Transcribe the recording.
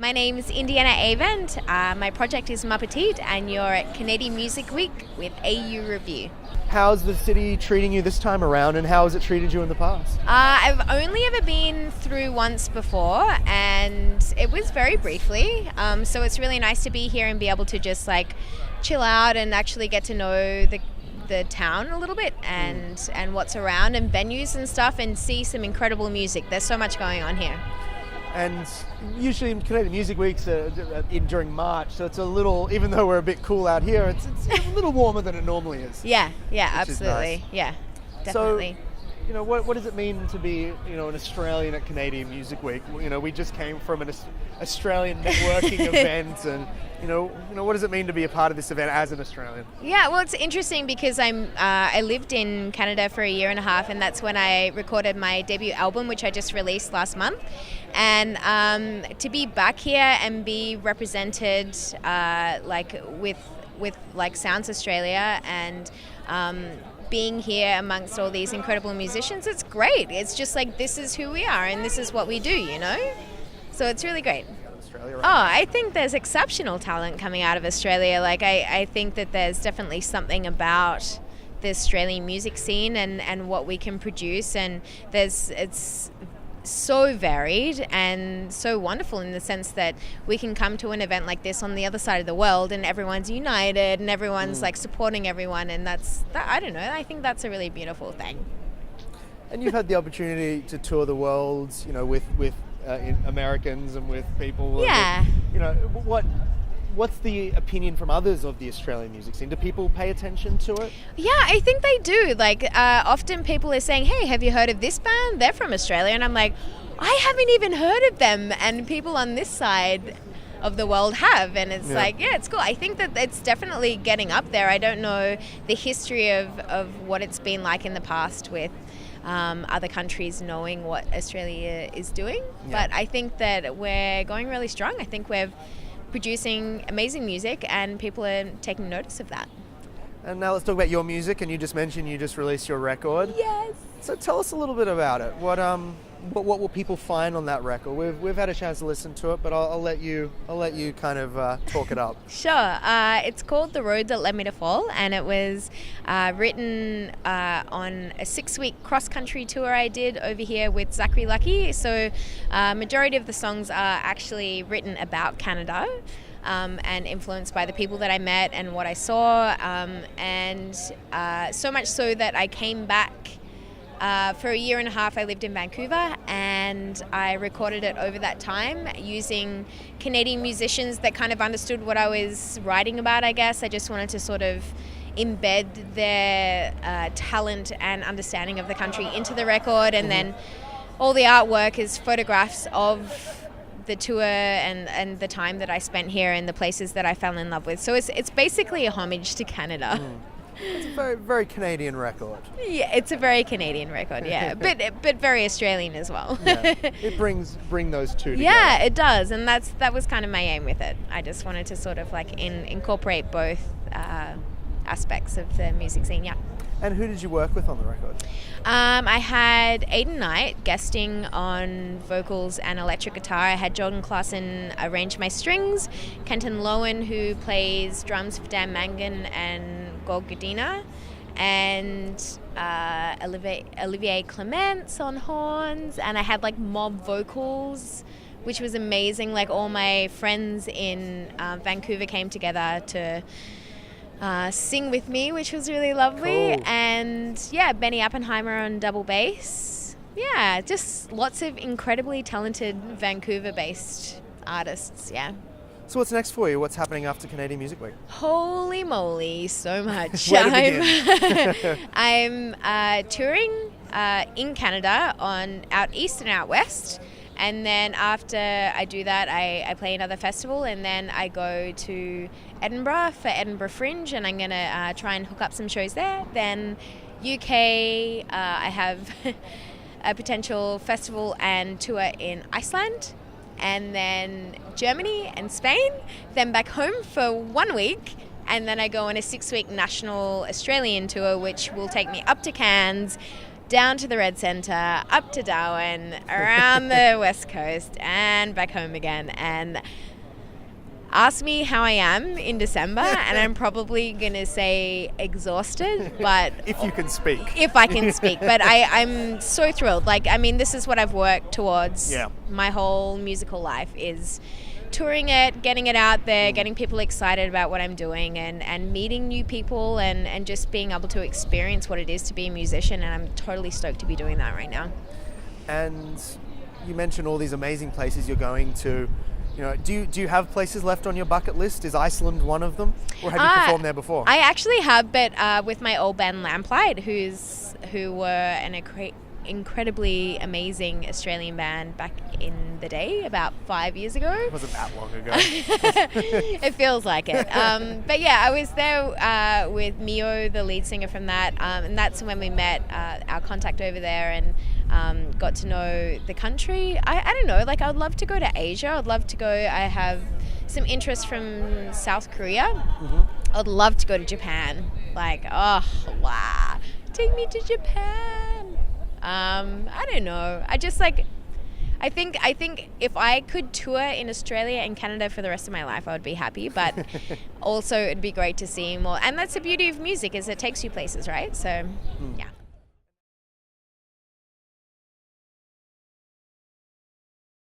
My name's Indiana Avent. My project is MA PETITE, and you're at Canadian Music Week with AU Review. How's the city treating you this time around, and how has it treated you in the past? I've only ever been through once before, and it was very briefly. So it's really nice to be here and be able to just chill out and actually get to know the town a little bit and what's around and venues and stuff, and see some incredible music. There's so much going on here. And usually Canadian Music Week's during March, so it's a little, even though we're a bit cool out here, it's a little warmer than it normally is. Yeah, absolutely. Nice. Yeah, definitely. So, what does it mean to be, an Australian at Canadian Music Week? We just came from an Australian networking event, and what does it mean to be a part of this event as an Australian? Yeah, well, it's interesting because I lived in Canada for a year and a half, and that's when I recorded my debut album, which I just released last month. And to be back here and be represented with Sounds Australia and being here amongst all these incredible musicians, it's great. It's just this is who we are and this is what we do, So it's really great. Australia, right? I think there's exceptional talent coming out of Australia. I think that there's definitely something about the Australian music scene and what we can produce, and it's so varied and so wonderful in the sense that we can come to an event like this on the other side of the world and everyone's united and everyone's supporting everyone, and I don't know, I think that's a really beautiful thing. And you've had the opportunity to tour the world, with Americans and with people. Yeah. What's the opinion from others of the Australian music scene? Do people pay attention to it? Yeah, I think they do. Often people are saying, hey, have you heard of this band? They're from Australia. And I'm like, I haven't even heard of them. And people on this side of the world have. And it's it's cool. I think that it's definitely getting up there. I don't know the history of what it's been like in the past with other countries knowing what Australia is doing. Yeah. But I think that we're going really strong. I think we're producing amazing music and people are taking notice of that. And now let's talk about your music. And you just mentioned you just released your record. Yes. So tell us a little bit about it. What will people find on that record? We've had a chance to listen to it, but I'll let you kind of talk it up. Sure. It's called The Road That Led Me to Fall, and it was written on a 6-week cross-country tour I did over here with Zachary Lucky. So majority of the songs are actually written about Canada. And influenced by the people that I met and what I saw, and so much so that I came back for a year and a half. I lived in Vancouver and I recorded it over that time using Canadian musicians that kind of understood what I was writing about, I guess. I just wanted to sort of embed their talent and understanding of the country into the record, and then all the artwork is photographs of the tour and the time that I spent here and the places that I fell in love with. So it's basically a homage to Canada. It's a very, very Canadian record. Yeah, it's a very Canadian record, yeah. but very Australian as well. Yeah. It bring those two together. Yeah, it does, and that was kind of my aim with it. I just wanted to sort of incorporate both aspects of the music scene, yeah. And who did you work with on the record? I had Aidan Knight guesting on vocals and electric guitar. I had Jordan Clausen arrange my strings, Kenton Lowen, who plays drums for Dan Mangan and Gog Godina, and Olivier Clements on horns, and I had mob vocals, which was amazing. All my friends in Vancouver came together to sing with me, which was really lovely. Cool. And yeah, Benny Oppenheimer on double bass. Yeah, just lots of incredibly talented Vancouver-based artists, yeah. So what's next for you? What's happening after Canadian Music Week? Holy moly, so much. Where to begin? I'm touring in Canada out east and out west. And then after I do that, I play another festival, and then I go to Edinburgh for Edinburgh Fringe, and I'm going to try and hook up some shows there. Then UK, I have a potential festival and tour in Iceland, and then Germany and Spain, then back home for 1 week, and then I go on a 6-week national Australian tour, which will take me up to Cairns, down to the Red Centre, up to Darwin, around the West Coast, and back home again. And ask me how I am in December, and I'm probably going to say exhausted, but... If you can speak. If I can speak. But I'm so thrilled. Like, I mean, this is what I've worked towards my whole musical life, is touring it, getting it out there, getting people excited about what I'm doing, and meeting new people, and just being able to experience what it is to be a musician. And I'm totally stoked to be doing that right now. And you mentioned all these amazing places you're going to. You know, do you have places left on your bucket list? Is Iceland one of them, or have you performed there before? I actually have, but with my old band Lamplight, who were an incredibly amazing Australian band back in the day, about 5 years ago. It wasn't that long ago. It feels like it. But yeah, I was there with Mio, the lead singer from that, and that's when we met our contact over there, and got to know the country. I don't know, like, I would love to go to Asia. I'd love to go. I have some interest from South Korea. I'd love to go to Japan. Like, oh wow, take me to Japan. I don't know. I just like. I think if I could tour in Australia and Canada for the rest of my life, I would be happy. But also, it'd be great to see more. And that's the beauty of music, is it takes you places, right? So, yeah.